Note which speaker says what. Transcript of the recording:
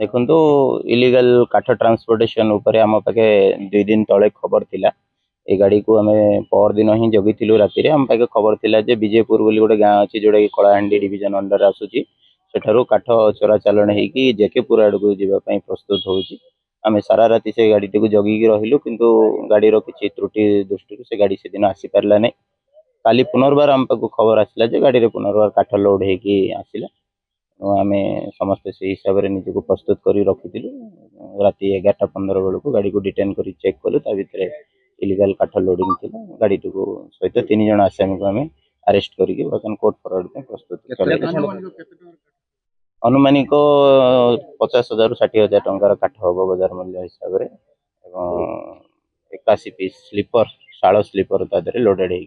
Speaker 1: देखो इलीगल काठ ट्रांसपोर्टेशन उपरे आम पाखे 2 दिन तले खबर थिला। ए गाड़ी को आम पर दिन ही जगिलु राति आम पाखे खबर थिला जे विजयपुर बोली गोटे गाँ अच्छी जोटा कि कलाहांडी डिविजन अंडर आसूची सेठारु काठ चोरा चालाण होगी जेकेपुर आड़ को जावाई प्रस्तुत होउची। आम सारा राति से गाड़ी को जगिकी रहिलु किंतु गाड़ी किसी त्रुटि दृष्टि से गाड़ी से दिन आसी पारला नहीं। काली पुनर्बार आम पाखु खबर आसला जे गाड़ी रे पुनर्बार काठ लोड होगी आसला। आम समस्ते से हिसाब से निजक प्रस्तुत कर रखी राति 11:15 बेलू गाड़ी को डिटेन कर चेक कलु भितर इलीगल काठ लोडिंग थी गाड़ी सहित 3 जन आसामी को आम अरेस्ट करके बर्तमान कोर्ट फरवर्ड प्रस्तुत अनुमानिक 50,000 ରୁ 60,000 टंकार काठ हम बजार मूल्य हिसाब से 81 पीस स्लीपर शाल स्लीपर लोडेड हो।